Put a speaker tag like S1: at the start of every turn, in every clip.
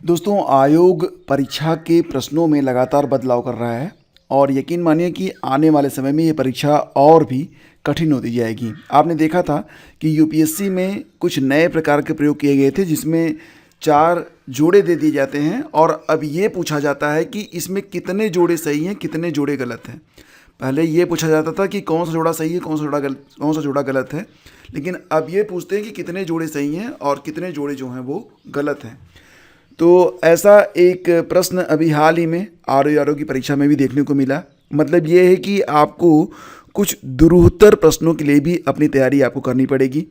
S1: दोस्तों, आयोग परीक्षा के प्रश्नों में लगातार बदलाव कर रहा है और यकीन मानिए कि आने वाले समय में ये परीक्षा और भी कठिन होती जाएगी। आपने देखा था कि यूपीएससी में कुछ नए प्रकार के प्रयोग किए गए थे जिसमें 4 जोड़े दे दिए जाते हैं और अब ये पूछा जाता है कि इसमें कितने जोड़े सही हैं, कितने जोड़े गलत हैं। पहले ये पूछा जाता था कि कौन सा जोड़ा सही है, कौन सा जोड़ा गलत है, लेकिन अब ये पूछते हैं कि कितने जोड़े सही हैं और कितने जोड़े जो हैं वो गलत हैं। तो ऐसा एक प्रश्न अभी हाल ही में आरओ की परीक्षा में भी देखने को मिला। मतलब ये है कि आपको कुछ दुरूहतर प्रश्नों के लिए भी अपनी तैयारी आपको करनी पड़ेगी।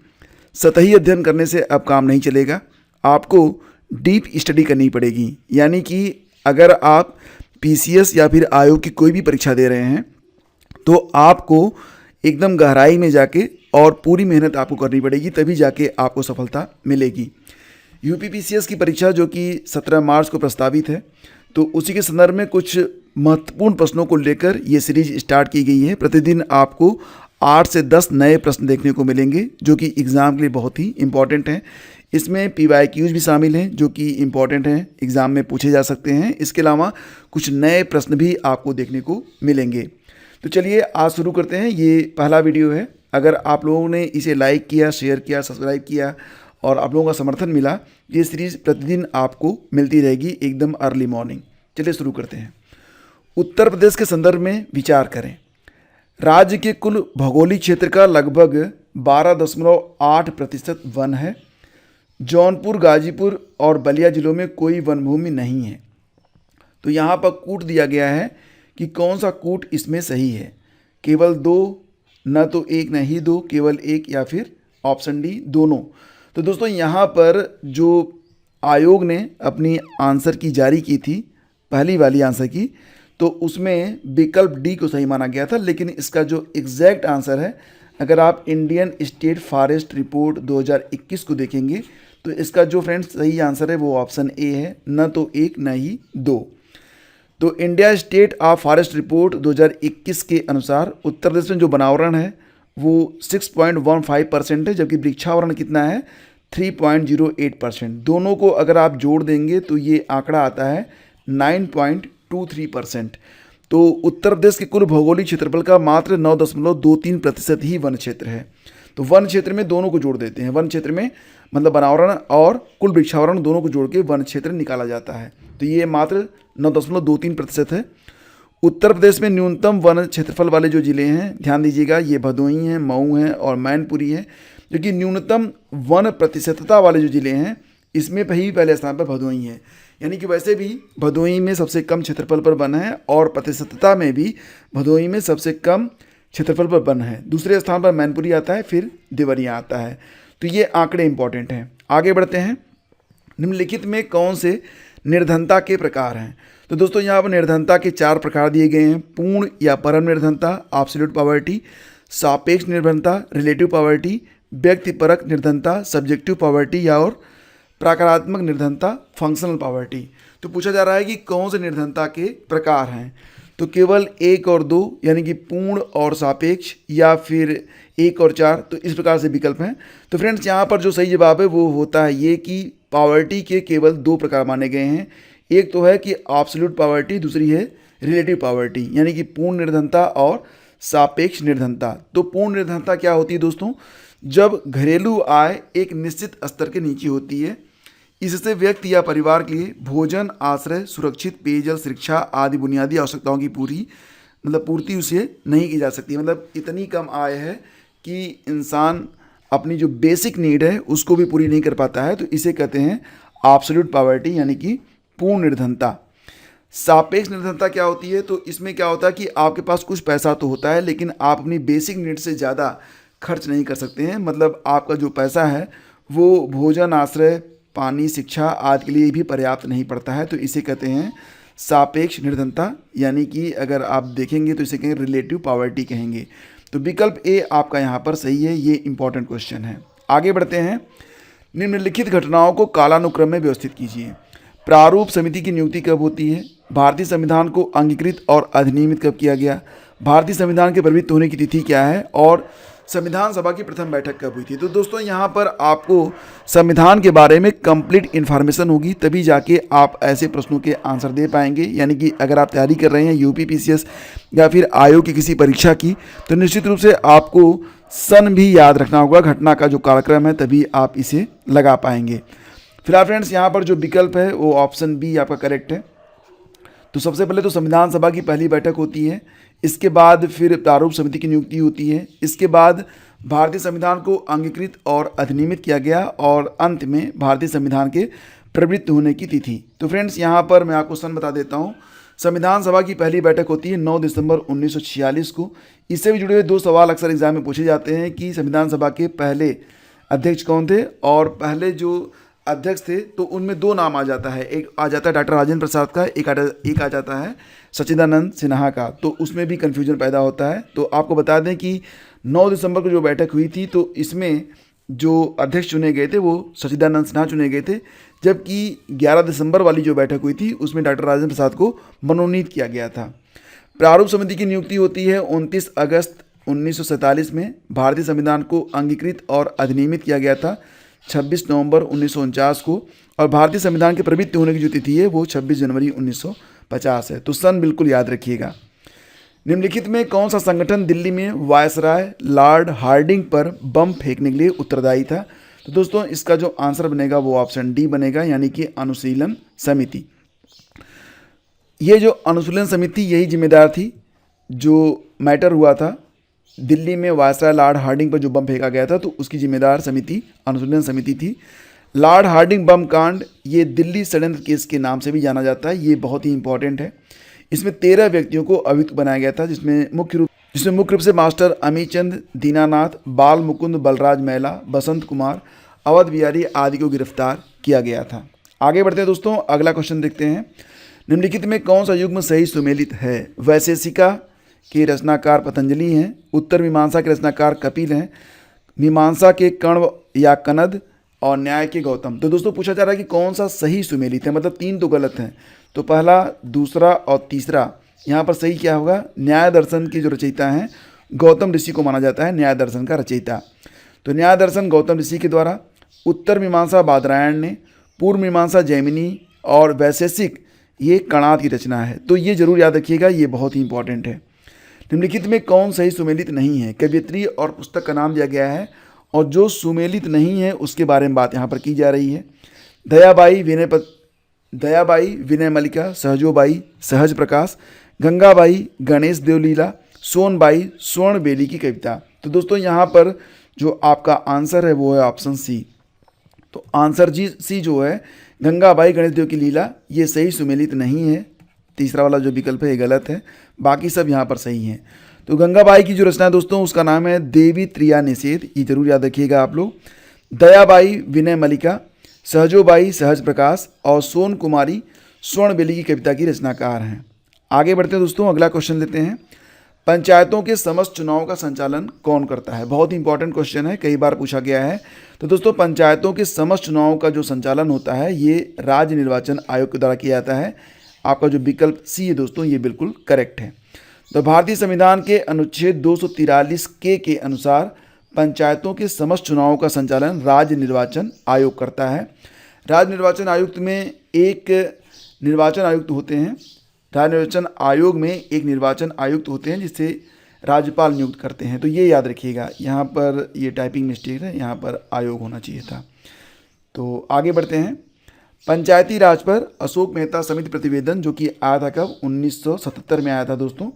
S1: सतही अध्ययन करने से अब काम नहीं चलेगा, आपको डीप स्टडी करनी पड़ेगी। यानी कि अगर आप पीसीएस या फिर आयोग की कोई भी परीक्षा दे रहे हैं तो आपको एकदम गहराई में जाके और पूरी मेहनत आपको करनी पड़ेगी, तभी जाके आपको सफलता मिलेगी। यूपीपीसीएस की परीक्षा जो कि 17 मार्च को प्रस्तावित है, तो उसी के संदर्भ में कुछ महत्वपूर्ण प्रश्नों को लेकर ये सीरीज स्टार्ट की गई है। प्रतिदिन आपको 8 से 10 नए प्रश्न देखने को मिलेंगे जो कि एग्ज़ाम के लिए बहुत ही इम्पॉर्टेंट हैं। इसमें पीवाईक्यूज़ भी शामिल हैं जो कि इम्पॉर्टेंट हैं, एग्ज़ाम में पूछे जा सकते हैं। इसके अलावा कुछ नए प्रश्न भी आपको देखने को मिलेंगे। तो चलिए आज शुरू करते हैं। ये पहला वीडियो है। अगर आप लोगों ने इसे लाइक किया, शेयर किया, सब्सक्राइब किया और आप लोगों का समर्थन मिला, ये सीरीज़ प्रतिदिन आपको मिलती रहेगी एकदम अर्ली मॉर्निंग। चलिए शुरू करते हैं। उत्तर प्रदेश के संदर्भ में विचार करें। राज्य के कुल भौगोलिक क्षेत्र का लगभग 12.8% वन है। जौनपुर, गाजीपुर और बलिया जिलों में कोई वन भूमि नहीं है। तो यहाँ पर कूट दिया गया है कि कौन सा कूट इसमें सही है। केवल 2, न तो 1 न ही 2, केवल 1 या फिर ऑप्शन डी दोनों। तो दोस्तों यहाँ पर जो आयोग ने अपनी आंसर की जारी की थी, पहली वाली आंसर की, तो उसमें विकल्प डी को सही माना गया था। लेकिन इसका जो एग्जैक्ट आंसर है, अगर आप इंडियन स्टेट फॉरेस्ट रिपोर्ट 2021 को देखेंगे तो इसका जो फ्रेंड्स सही आंसर है वो ऑप्शन ए है, न तो 1 न ही 2। तो India state of forest report 2021 के अनुसार उत्तर प्रदेश में जो वनावरण है वो 6.15% है, जबकि वृक्षावरण कितना है 3.08%। दोनों को अगर आप जोड़ देंगे तो ये आंकड़ा आता है 9.23%। तो उत्तर प्रदेश के कुल भौगोलिक क्षेत्रफल का मात्र 9.23% ही वन क्षेत्र है। तो वन क्षेत्र में दोनों को जोड़ देते हैं। वन क्षेत्र में मतलब वनावरण और कुल वृक्षावरण दोनों को जोड़ के वन क्षेत्र निकाला जाता है। तो ये मात्र 9.23% है। उत्तर प्रदेश में न्यूनतम वन क्षेत्रफल वाले जो ज़िले हैं, ध्यान दीजिएगा, ये भदोही हैं, मऊ हैं और मैनपुरी है। जो कि न्यूनतम वन प्रतिशतता वाले जो ज़िले हैं, इसमें पहले स्थान पर भदोही है। यानी कि वैसे भी भदोही में सबसे कम क्षेत्रफल पर वन है और प्रतिशतता में भी भदोही में सबसे कम क्षेत्रफल पर वन है। दूसरे स्थान पर मैनपुरी आता है, फिर देवरिया आता है। तो ये आंकड़े इंपॉर्टेंट हैं। आगे बढ़ते हैं। निम्नलिखित में कौन से निर्धनता के प्रकार हैं? तो दोस्तों यहाँ पर निर्धनता के 4 प्रकार दिए गए हैं। पूर्ण या परम निर्धनता, एब्सोल्यूट पॉवर्टी, सापेक्ष निर्धनता, रिलेटिव पॉवर्टी, व्यक्तिपरक निर्धनता, सब्जेक्टिव पॉवर्टी या और प्रकारात्मक निर्धनता, फंक्शनल पॉवर्टी। तो पूछा जा रहा है कि कौन से निर्धनता के प्रकार हैं। तो केवल 1 और 2 यानी कि पूर्ण और सापेक्ष, या फिर 1 और 4। तो इस प्रकार से विकल्प हैं। तो फ्रेंड्स यहाँ पर जो सही जवाब है वो होता है ये कि पॉवर्टी के केवल 2 प्रकार माने गए हैं। एक तो है कि एब्सोल्यूट पॉवर्टी, दूसरी है रिलेटिव पॉवर्टी, यानी कि पूर्ण निर्धनता और सापेक्ष निर्धनता। तो पूर्ण निर्धनता क्या होती है दोस्तों? जब घरेलू आय एक निश्चित स्तर के नीचे होती है, इससे व्यक्ति या परिवार के लिए भोजन, आश्रय, सुरक्षित पेयजल, शिक्षा आदि बुनियादी आवश्यकताओं की पूर्ति उसे नहीं की जा सकती। मतलब इतनी कम आय है कि इंसान अपनी जो बेसिक नीड है उसको भी पूरी नहीं कर पाता है। तो इसे कहते हैं एब्सोल्यूट पॉवर्टी, यानी कि पूर्ण निर्धनता। सापेक्ष निर्धनता क्या होती है? तो इसमें क्या होता है कि आपके पास कुछ पैसा तो होता है, लेकिन आप अपनी बेसिक नीड से ज़्यादा खर्च नहीं कर सकते हैं। मतलब आपका जो पैसा है वो भोजन, आश्रय, पानी, शिक्षा आदि के लिए भी पर्याप्त नहीं पड़ता है। तो इसे कहते हैं सापेक्ष निर्धनता, यानी कि अगर आप देखेंगे तो इसे कहेंगे रिलेटिव पॉवर्टी कहेंगे। तो विकल्प ए आपका यहाँ पर सही है। ये इंपॉर्टेंट क्वेश्चन है। आगे बढ़ते हैं। निम्नलिखित घटनाओं को कालानुक्रम में व्यवस्थित कीजिए। प्रारूप समिति की नियुक्ति कब होती है? भारतीय संविधान को अंगीकृत और अधिनियमित कब किया गया? भारतीय संविधान के प्रवृत्त होने की तिथि क्या है? और संविधान सभा की प्रथम बैठक कब हुई थी। तो दोस्तों यहाँ पर आपको संविधान के बारे में कंप्लीट इन्फॉर्मेशन होगी, तभी जाके आप ऐसे प्रश्नों के आंसर दे पाएंगे। यानी कि अगर आप तैयारी कर रहे हैं यूपी पीसीएस या फिर आयोग की किसी परीक्षा की, तो निश्चित रूप से आपको सन भी याद रखना होगा, घटना का जो कार्यक्रम है, तभी आप इसे लगा पाएंगे। फिलहाल फ्रेंड्स यहाँ पर जो विकल्प है वो ऑप्शन बी आपका करेक्ट है। तो सबसे पहले तो संविधान सभा की पहली बैठक होती है, इसके बाद फिर प्रारूप समिति की नियुक्ति होती है, इसके बाद भारतीय संविधान को अंगीकृत और अधिनियमित किया गया, और अंत में भारतीय संविधान के प्रवृत्त होने की तिथि। तो फ्रेंड्स यहाँ पर मैं आपको सन बता देता हूँ। संविधान सभा की पहली बैठक होती है 9 दिसंबर 1946 को। इससे भी जुड़े हुए 2 सवाल अक्सर एग्जाम में पूछे जाते हैं कि संविधान सभा के पहले अध्यक्ष कौन थे, और पहले जो अध्यक्ष थे तो उनमें 2 नाम आ जाता है, एक आ जाता है डॉक्टर राजेंद्र प्रसाद का, एक आ जाता है सच्चिदानंद सिन्हा का। तो उसमें भी कन्फ्यूजन पैदा होता है। तो आपको बता दें कि 9 दिसंबर को जो बैठक हुई थी, तो इसमें जो अध्यक्ष चुने गए थे वो सच्चिदानंद सिन्हा चुने गए थे, जबकि 11 दिसंबर वाली जो बैठक हुई थी उसमें डॉक्टर राजेंद्र प्रसाद को मनोनीत किया गया था। प्रारूप समिति की नियुक्ति होती है 29 अगस्त 1947 में। भारतीय संविधान को अंगीकृत और अधिनियमित किया गया था 26 नवंबर 1949 को, और भारतीय संविधान के प्रवृत्त होने की जो तिथि है वो 26 जनवरी 1950 है। तो सन बिल्कुल याद रखिएगा। निम्नलिखित में कौन सा संगठन दिल्ली में वायसराय लॉर्ड हार्डिंग पर बम फेंकने के लिए उत्तरदायी था। तो दोस्तों इसका जो आंसर बनेगा वो ऑप्शन डी बनेगा, यानी कि अनुशीलन समिति। ये जो अनुशीलन समिति यही जिम्मेदार थी, जो मैटर हुआ था दिल्ली में वायसराय लॉर्ड हार्डिंग पर जो बम फेंका गया था, तो उसकी जिम्मेदार समिति अनुशीलन समिति थी। लॉर्ड हार्डिंग बम कांड ये दिल्ली षड्यंत्र केस के नाम से भी जाना जाता है। ये बहुत ही इंपॉर्टेंट है। इसमें 13 व्यक्तियों को अभियुक्त बनाया गया था, जिसमें मुख्य रूप से मास्टर अमीचंद दीनानाथ, बाल मुकुंद बलराज मैला, बसंत कुमार, अवध बिहारी आदि को गिरफ्तार किया गया था। आगे बढ़ते हैं दोस्तों, अगला क्वेश्चन देखते हैं। निम्नलिखित में कौन सा युग्म सही सुमेलित है। वैशेषिका के रचनाकार पतंजलि हैं, उत्तर मीमांसा के रचनाकार कपिल हैं, मीमांसा के कण्व या कनद, और न्याय के गौतम। तो दोस्तों पूछा जा रहा है कि कौन सा सही सुमेलित है, मतलब 3 तो गलत हैं। तो पहला, दूसरा और तीसरा, यहाँ पर सही क्या होगा। न्याय दर्शन के जो रचयिता हैं गौतम ऋषि को माना जाता है न्याय दर्शन का रचयिता। तो न्याय दर्शन गौतम ऋषि के द्वारा, उत्तर मीमांसा बादरायण ने, पूर्व मीमांसा जैमिनी, और वैशेषिक ये कणाद की रचना है। तो ये जरूर याद रखिएगा, ये बहुत ही इंपॉर्टेंट है। निम्नलिखित में कौन सही सुमेलित नहीं है। कवियत्री और पुस्तक का नाम दिया गया है, और जो सुमेलित नहीं है उसके बारे में बात यहाँ पर की जा रही है। दयाबाई विनय मल्लिका, सहजोबाई सहज प्रकाश, गंगाबाई गणेश देवलीला, सोनबाई स्वर्ण बेली की कविता। तो दोस्तों यहाँ पर जो आपका आंसर है वो है ऑप्शन सी। तो आंसर जी सी जो है गंगाबाई गणेश देव की लीला, ये सही सुमेलित नहीं है। तीसरा वाला जो विकल्प है ये गलत है, बाकी सब यहाँ पर सही हैं। तो गंगाबाई की जो रचना है दोस्तों उसका नाम है देवी त्रिया निषेध, ये जरूर याद रखिएगा आप लोग। दयाबाई विनय मल्लिका, सहजोबाई सहज प्रकाश, और सोन कुमारी स्वर्ण बेली की कविता की रचनाकार हैं। आगे बढ़ते हैं दोस्तों, अगला क्वेश्चन लेते हैं। पंचायतों के समस्त चुनाव का संचालन कौन करता है। बहुत ही इंपॉर्टेंट क्वेश्चन है, कई बार पूछा गया है। तो दोस्तों पंचायतों के समस्त चुनाव का जो संचालन होता है ये राज्य निर्वाचन आयोग के द्वारा किया जाता है। आपका जो विकल्प सी है दोस्तों ये बिल्कुल करेक्ट है। तो भारतीय संविधान के अनुच्छेद 243 के अनुसार पंचायतों के समस्त चुनावों का संचालन राज्य निर्वाचन आयोग करता है। राज्य निर्वाचन आयुक्त में एक निर्वाचन आयुक्त होते हैं, राज्य निर्वाचन आयोग में एक निर्वाचन आयुक्त होते हैं जिसे राज्यपाल नियुक्त करते हैं। तो ये याद रखिएगा, यहाँ पर ये टाइपिंग मिस्टेक है, यहाँ पर आयोग होना चाहिए था। तो आगे बढ़ते हैं। पंचायती राज पर अशोक मेहता समिति प्रतिवेदन जो कि आया था कब, 1977 में आया था दोस्तों।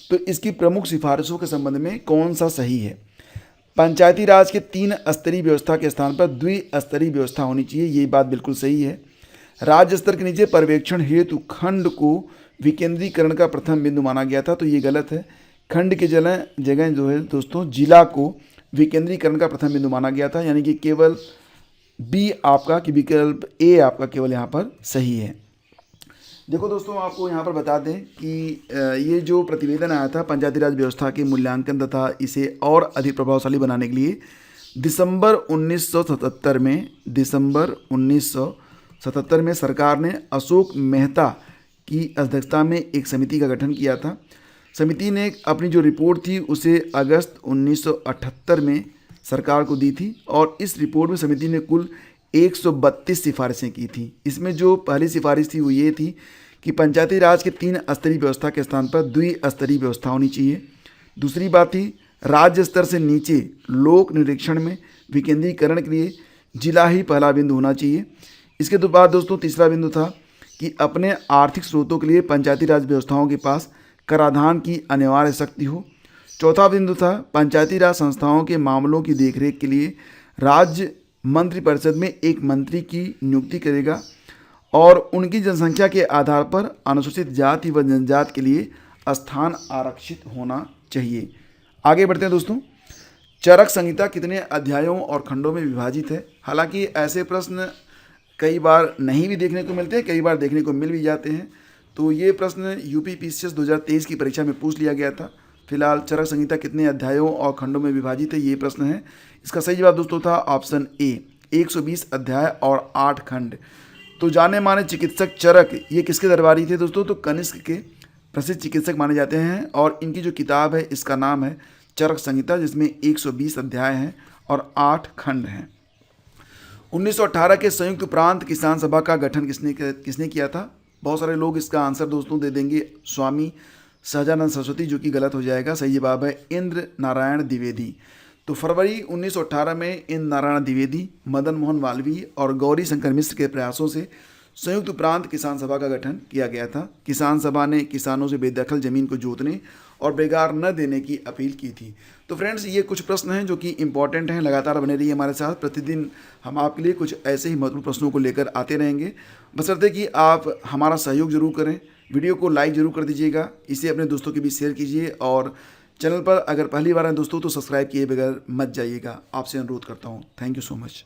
S1: तो इसकी प्रमुख सिफारिशों के संबंध में कौन सा सही है। पंचायती राज के 3 स्तरीय व्यवस्था के स्थान पर द्विस्तरीय व्यवस्था होनी चाहिए, ये बात बिल्कुल सही है। राज्य स्तर के नीचे पर्यवेक्षण हेतु खंड को विकेंद्रीकरण का प्रथम बिंदु माना गया था, तो ये गलत है। खंड के जगह जो है दोस्तों जिला को विकेंद्रीकरण का प्रथम बिंदु माना गया था, यानी कि केवल बी आपका कि विकल्प ए आपका केवल यहाँ पर सही है। देखो दोस्तों आपको यहाँ पर बता दें कि ये जो प्रतिवेदन आया था पंचायती राज व्यवस्था के मूल्यांकन तथा इसे और अधिक प्रभावशाली बनाने के लिए दिसंबर 1977 में सरकार ने अशोक मेहता की अध्यक्षता में एक समिति का गठन किया था। समिति ने अपनी जो रिपोर्ट थी उसे अगस्त 1978 में सरकार को दी थी और इस रिपोर्ट में समिति ने कुल 132 सिफारिशें की थी। इसमें जो पहली सिफारिश थी वो ये थी कि पंचायती राज के 3 स्तरीय व्यवस्था के स्थान पर द्विस्तरीय व्यवस्था होनी चाहिए। दूसरी बात थी राज्य स्तर से नीचे लोक निरीक्षण में विकेंद्रीकरण के लिए जिला ही पहला बिंदु होना चाहिए। इसके बाद दोस्तों तीसरा बिंदु था कि अपने आर्थिक स्रोतों के लिए पंचायती राज व्यवस्थाओं के पास कराधान की अनिवार्य शक्ति हो। चौथा बिंदु था पंचायती राज संस्थाओं के मामलों की देखरेख के लिए राज्य मंत्रिपरिषद में एक मंत्री की नियुक्ति करेगा और उनकी जनसंख्या के आधार पर अनुसूचित जाति व जनजाति के लिए स्थान आरक्षित होना चाहिए। आगे बढ़ते हैं दोस्तों। चरक संहिता कितने अध्यायों और खंडों में विभाजित है? हालांकि ऐसे प्रश्न कई बार नहीं भी देखने को मिलते हैं, कई बार देखने को मिल भी जाते हैं। तो ये प्रश्न यूपी पीसीएस 2023 की परीक्षा में पूछ लिया गया था। फिलहाल चरक संहिता कितने अध्यायों और खंडों में विभाजित है, ये प्रश्न है। इसका सही जवाब दोस्तों था ऑप्शन ए, 120 अध्याय और 8 खंड। तो जाने माने चिकित्सक चरक ये किसके दरबारी थे दोस्तों? तो कनिष्क के प्रसिद्ध चिकित्सक माने जाते हैं और इनकी जो किताब है इसका नाम है चरक संहिता, जिसमें 120 अध्याय हैं और 8 खंड हैं। 1918 के संयुक्त प्रांत किसान सभा का गठन किसने किया था? बहुत सारे लोग इसका आंसर दोस्तों दे देंगे स्वामी सहजानंद सरस्वती, जो कि गलत हो जाएगा। सही जवाब है इंद्र नारायण द्विवेदी। तो फरवरी 1918 में इंद्र नारायण द्विवेदी, मदन मोहन मालवीय और गौरी शंकर मिश्र के प्रयासों से संयुक्त प्रांत किसान सभा का गठन किया गया था। किसान सभा ने किसानों से बेदखल जमीन को जोतने और बेगार न देने की अपील की थी। तो फ्रेंड्स ये कुछ प्रश्न हैं जो कि इंपॉर्टेंट हैं। लगातार बने रहिए हमारे साथ, प्रतिदिन हम आपके लिए कुछ ऐसे ही महत्वपूर्ण प्रश्नों को लेकर आते रहेंगे। बशर्ते कि आप हमारा सहयोग जरूर करें, वीडियो को लाइक जरूर कर दीजिएगा, इसे अपने दोस्तों के बीच शेयर कीजिए और चैनल पर अगर पहली बार हैं दोस्तों तो सब्सक्राइब किए बगैर मत जाइएगा। आपसे अनुरोध करता हूँ। Thank you so much.